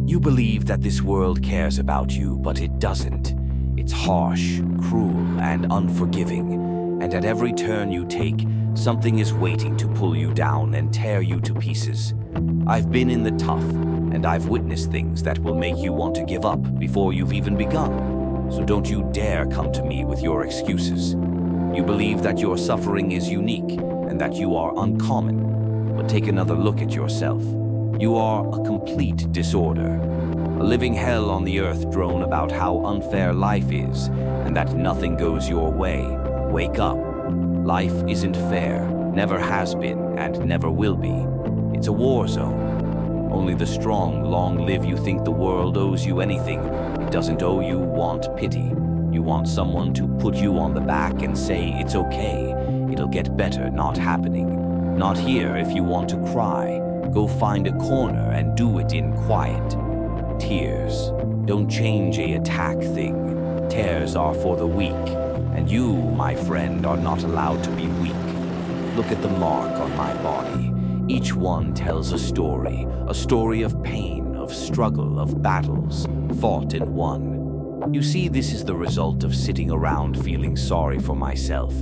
You believe that this world cares about you, but it doesn't. It's harsh, cruel, and unforgiving. And at every turn you take, something is waiting to pull you down and tear you to pieces. I've been in the tough, and I've witnessed things that will make you want to give up before you've even begun. So don't you dare come to me with your excuses. You believe that your suffering is unique and that you are uncommon. But take another look at yourself. You are a complete disorder. A living hell on the earth drone about how unfair life is and that nothing goes your way. Wake up. Life isn't fair, never has been, and never will be. It's a war zone. Only the strong long live. You think the world owes you anything. It doesn't owe you want pity. You want someone to put you on the back and say it's okay. It'll get better, not happening. Not here if you want to cry. Go find a corner and do it in quiet. Tears don't change a attack thing. Tears are for the weak. And you, my friend, are not allowed to be weak. Look at the mark on my body. Each one tells a story of pain, of struggle, of battles, fought and won. You see, this is the result of sitting around feeling sorry for myself.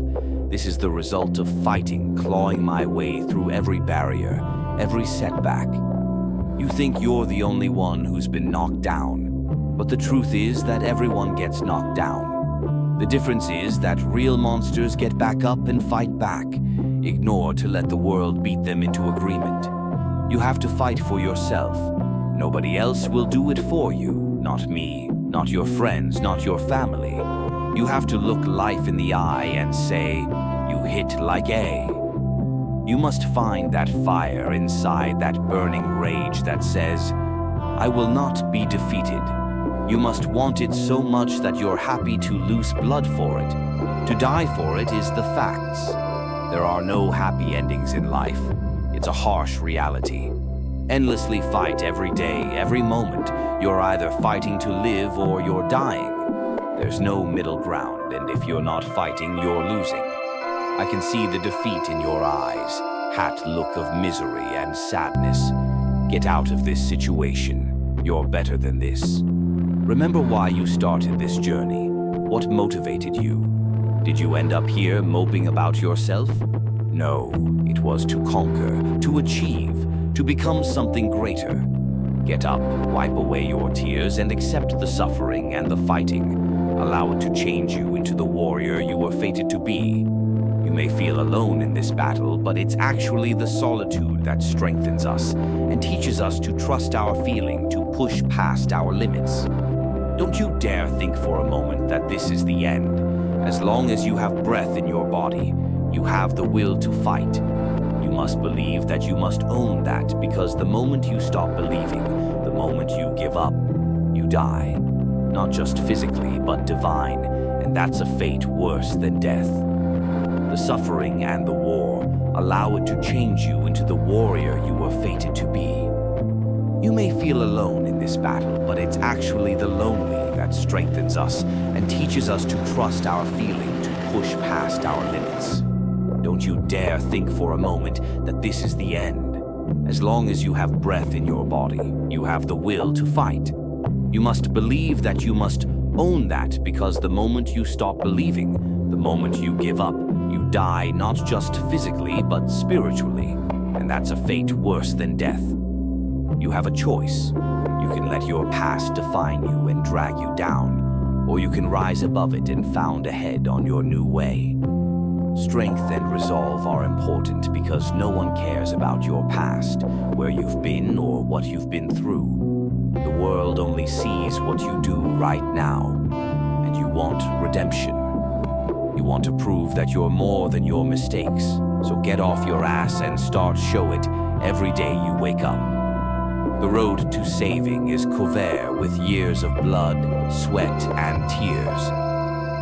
This is the result of fighting, clawing my way through every barrier, every setback. You think you're the only one who's been knocked down, but the truth is that everyone gets knocked down. The difference is that real monsters get back up and fight back. Ignore to let the world beat them into agreement. You have to fight for yourself. Nobody else will do it for you. Not me, not your friends, not your family. You have to look life in the eye and say, you hit like A. You must find that fire inside, that burning rage that says, I will not be defeated. You must want it so much that you're happy to lose blood for it. To die for it is the facts. There are no happy endings in life. It's a harsh reality. Endlessly fight every day, every moment. You're either fighting to live or you're dying. There's no middle ground, and if you're not fighting, you're losing. I can see the defeat in your eyes, hat look of misery and sadness. Get out of this situation. You're better than this. Remember why you started this journey. What motivated you? Did you end up here moping about yourself? No, it was to conquer, to achieve, to become something greater. Get up, wipe away your tears, and accept the suffering and the fighting. Allow it to change you into the warrior you were fated to be. You may feel alone in this battle, but it's actually the solitude that strengthens us and teaches us to trust our feeling, to push past our limits. Don't you dare think for a moment that this is the end. As long as you have breath in your body, you have the will to fight. You must believe that you must own that, because the moment you stop believing, the moment you give up, you die. Not just physically, but divine, and that's a fate worse than death. The suffering and the war, allow it to change you into the warrior you were fated to be. You may feel alone in this battle, but it's actually the lonely that strengthens us and teaches us to trust our feeling, to push past our limits. Don't you dare think for a moment that this is the end. As long as you have breath in your body, you have the will to fight. You must believe that you must own that, because the moment you stop believing, the moment you give up, you die not just physically, but spiritually. And that's a fate worse than death. You have a choice. You can let your past define you and drag you down, or you can rise above it and found ahead on your new way. Strength and resolve are important because no one cares about your past, where you've been or what you've been through. The world only sees what you do right now, and you want redemption. You want to prove that you're more than your mistakes, so get off your ass and start show it every day you wake up. The road to saving is covered with years of blood, sweat, and tears.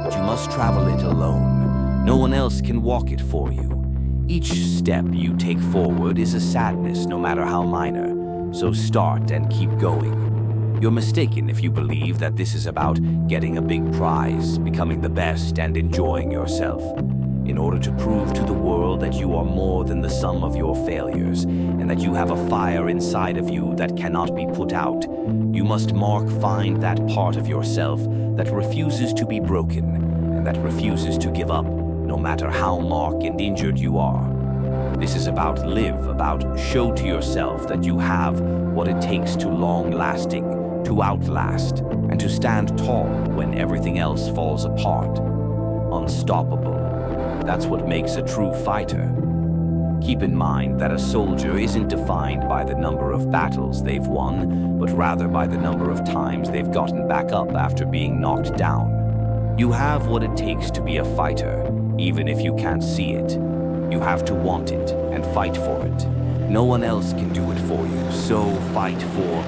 But you must travel it alone. No one else can walk it for you. Each step you take forward is a sadness, no matter how minor. So start and keep going. You're mistaken if you believe that this is about getting a big prize, becoming the best, and enjoying yourself. In order to prove to the world that you are more than the sum of your failures, and that you have a fire inside of you that cannot be put out, you must find that part of yourself that refuses to be broken, and that refuses to give up, no matter how and injured you are. This is about live, about show to yourself that you have what it takes to long-lasting, to outlast, and to stand tall when everything else falls apart. Unstoppable. That's what makes a true fighter. Keep in mind that a soldier isn't defined by the number of battles they've won, but rather by the number of times they've gotten back up after being knocked down. You have what it takes to be a fighter, even if you can't see it. You have to want it and fight for it. No one else can do it for you, so fight for